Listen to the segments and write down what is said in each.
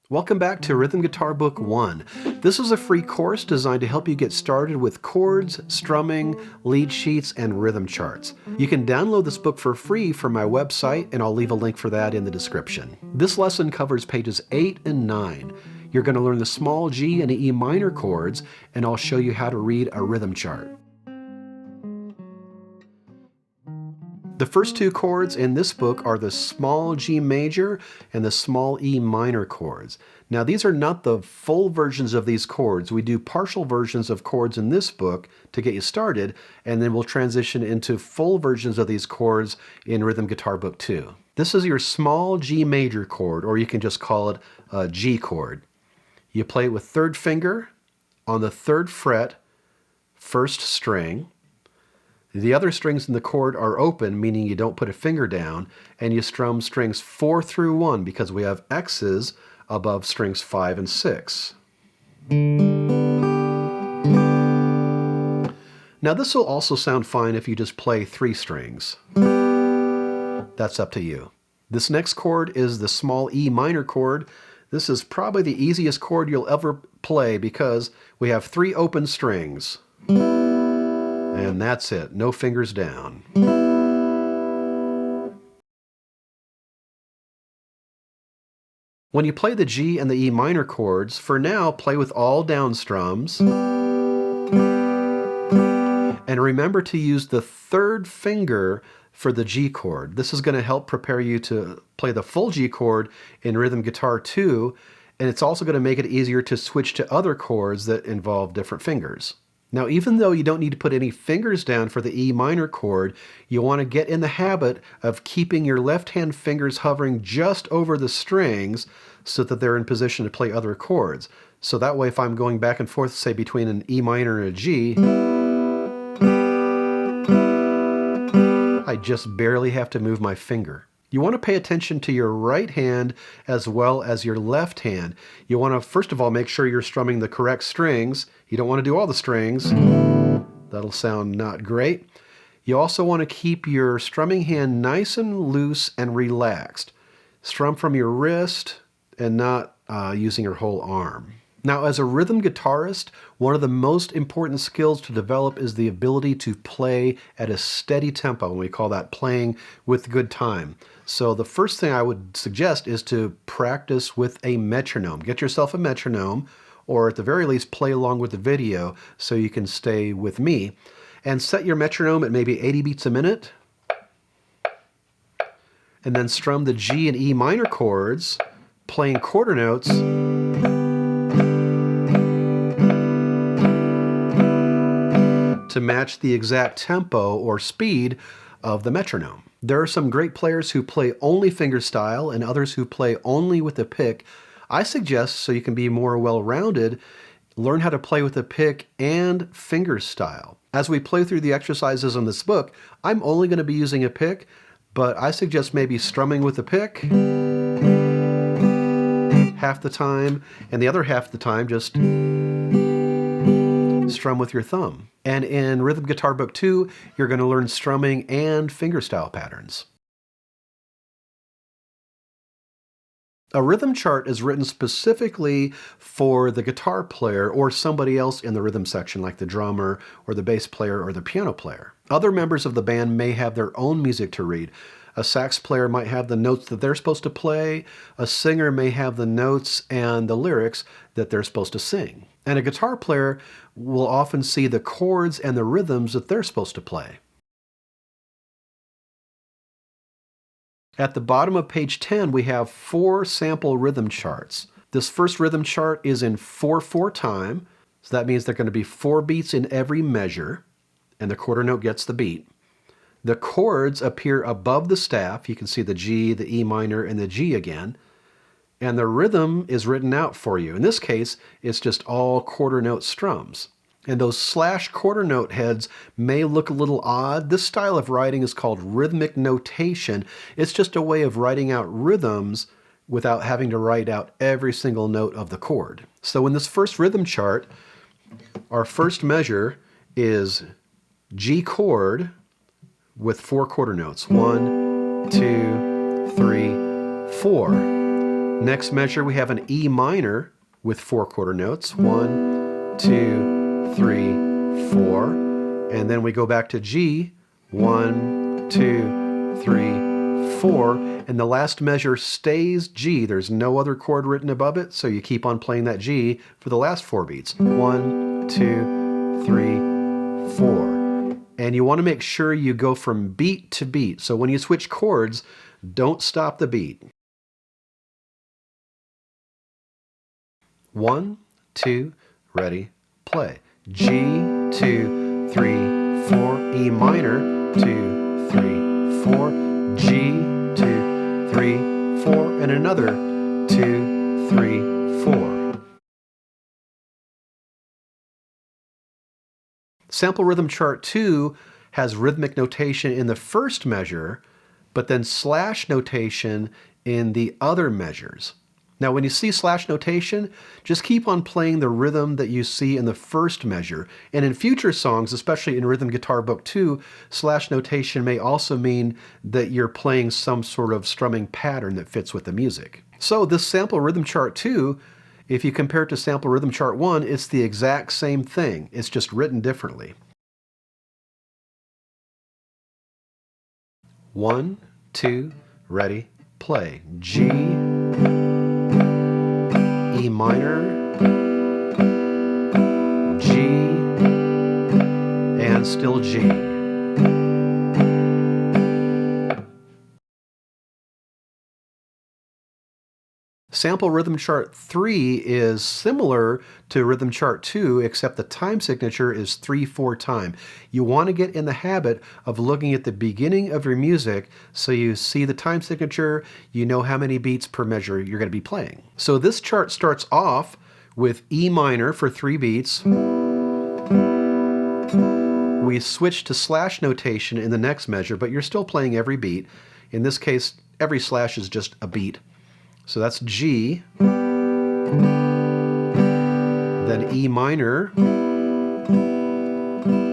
Welcome back to Rhythm Guitar Book 1. This is a free course designed to help you get started with chords, strumming, lead sheets, and rhythm charts. You can download this book for free from my website, and I'll leave a link for that in the description. This lesson covers pages 8 and 9. You're going to learn the small G and E minor chords, and I'll show you how to read a rhythm chart. The first two chords in this book are the small G major and the small E minor chords. Now these are not the full versions of these chords. We do partial versions of chords in this book to get you started, and then we'll transition into full versions of these chords in Rhythm Guitar Book 2. This is your small G major chord, or you can just call it a G chord. You play it with third finger on the 3rd fret, 1st string. The other strings in the chord are open, meaning you don't put a finger down, and you strum strings 4 through 1 because we have X's above strings 5 and 6. Now this will also sound fine if you just play 3 strings. That's up to you. This next chord is the small E minor chord. This is probably the easiest chord you'll ever play because we have 3 open strings. And that's it, no fingers down. When you play the G and the E minor chords, for now, play with all down strums. And remember to use the 3rd finger for the G chord. This is going to help prepare you to play the full G chord in Rhythm Guitar 2, and it's also going to make it easier to switch to other chords that involve different fingers. Now, even though you don't need to put any fingers down for the E minor chord, you want to get in the habit of keeping your left hand fingers hovering just over the strings so that they're in position to play other chords. So that way, if I'm going back and forth, say, between an E minor and a G, I just barely have to move my finger. You want to pay attention to your right hand as well as your left hand. You want to, first of all, make sure you're strumming the correct strings. You don't want to do all the strings. That'll sound not great. You also want to keep your strumming hand nice and loose and relaxed. Strum from your wrist and not using your whole arm. Now, as a rhythm guitarist, one of the most important skills to develop is the ability to play at a steady tempo, and we call that playing with good time. So the first thing I would suggest is to practice with a metronome. Get yourself a metronome, or at the very least, play along with the video so you can stay with me. And set your metronome at maybe 80 beats a minute, and then strum the G and E minor chords, playing quarter notes, to match the exact tempo or speed of the metronome. There are some great players who play only fingerstyle and others who play only with the pick. I suggest, so you can be more well-rounded, learn how to play with the pick and fingerstyle. As we play through the exercises in this book, I'm only going to be using a pick, but I suggest maybe strumming with the pick half the time, and the other half the time just strum with your thumb. And in Rhythm Guitar Book 2, you're going to learn strumming and fingerstyle patterns. A rhythm chart is written specifically for the guitar player or somebody else in the rhythm section, like the drummer or the bass player or the piano player. Other members of the band may have their own music to read. A sax player might have the notes that they're supposed to play. A singer may have the notes and the lyrics that they're supposed to sing. And a guitar player will often see the chords and the rhythms that they're supposed to play. At the bottom of page 10, we have 4 sample rhythm charts. This first rhythm chart is in 4/4 time, so that means there are going to be 4 beats in every measure, and the quarter note gets the beat. The chords appear above the staff. You can see the G, the E minor, and the G again. And the rhythm is written out for you. In this case, it's just all quarter note strums. And those slash quarter note heads may look a little odd. This style of writing is called rhythmic notation. It's just a way of writing out rhythms without having to write out every single note of the chord. So in this first rhythm chart, our first measure is G chord with 4 quarter notes. 1, 2, 3, 4. Next measure, we have an E minor with 4 quarter notes. 1, 2, 3, 4. And then we go back to G. 1, 2, 3, 4. And the last measure stays G. There's no other chord written above it, so you keep on playing that G for the last 4 beats. 1, 2, 3, 4. And you want to make sure you go from beat to beat. So when you switch chords, don't stop the beat. 1, 2, ready, play. G, 2, 3, 4, E minor, 2, 3, 4, G, 2, 3, 4, and another 2, 3, 4. Sample rhythm chart 2 has rhythmic notation in the first measure, but then slash notation in the other measures. Now, when you see slash notation, just keep on playing the rhythm that you see in the first measure. And in future songs, especially in Rhythm Guitar Book 2, slash notation may also mean that you're playing some sort of strumming pattern that fits with the music. So this sample rhythm chart 2, if you compare it to sample rhythm chart 1, it's the exact same thing. It's just written differently. 1, 2, ready, play. G, E minor, G, and still G. Sample rhythm chart 3 is similar to rhythm chart 2, except the time signature is 3/4 time. You want to get in the habit of looking at the beginning of your music so you see the time signature, you know how many beats per measure you're going to be playing. So this chart starts off with E minor for 3 beats. We switch to slash notation in the next measure, but you're still playing every beat. In this case, every slash is just a beat. So that's G, then E minor,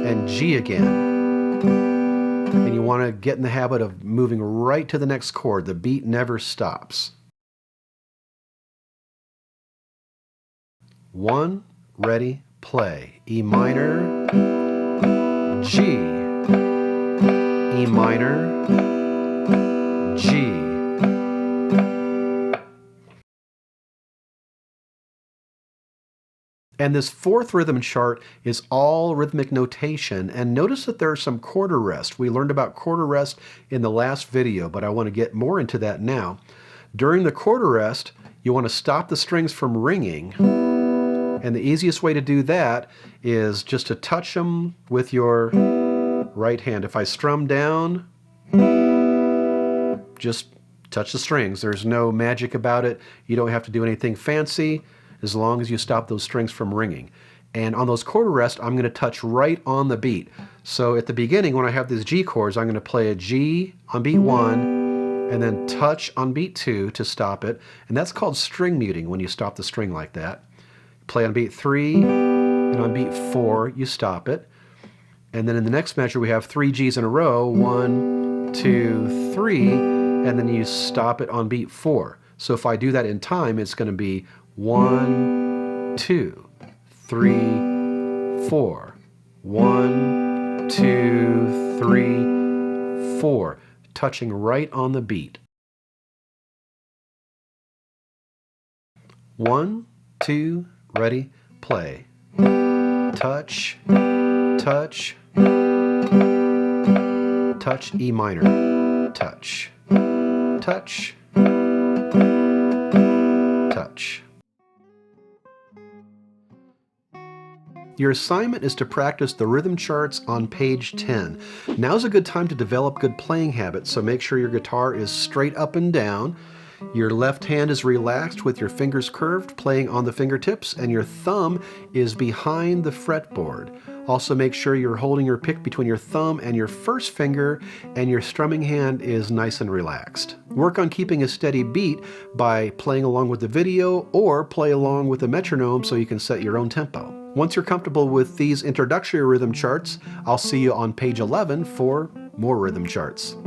and G again. And you want to get in the habit of moving right to the next chord. The beat never stops. 1, ready, play. E minor, G, E minor, G. And this fourth rhythm chart is all rhythmic notation, and notice that there are some chord arrest. We learned about chord arrest in the last video, but I want to get more into that now. During the chord arrest, you want to stop the strings from ringing, and the easiest way to do that is just to touch them with your right hand. If I strum down, just touch the strings. There's no magic about it. You don't have to do anything fancy, as long as you stop those strings from ringing. And on those chord arrests, I'm going to touch right on the beat. So at the beginning, when I have these G chords, I'm going to play a G on beat 1, and then touch on beat 2 to stop it. And that's called string muting, when you stop the string like that. Play on beat 3, and on beat 4, you stop it. And then in the next measure, we have 3 Gs in a row, 1, 2, 3, and then you stop it on beat 4. So if I do that in time, it's going to be 1, 2, 3, 4. 1, 2, 3, 4. Touching right on the beat. 1, 2, ready, play. Touch, touch, touch, E minor. Touch, touch, touch. Your assignment is to practice the rhythm charts on page 10. Now's a good time to develop good playing habits, so make sure your guitar is straight up and down. Your left hand is relaxed with your fingers curved, playing on the fingertips, and your thumb is behind the fretboard. Also make sure you're holding your pick between your thumb and your first finger, and your strumming hand is nice and relaxed. Work on keeping a steady beat by playing along with the video, or play along with the metronome so you can set your own tempo. Once you're comfortable with these introductory rhythm charts, I'll see you on page 11 for more rhythm charts.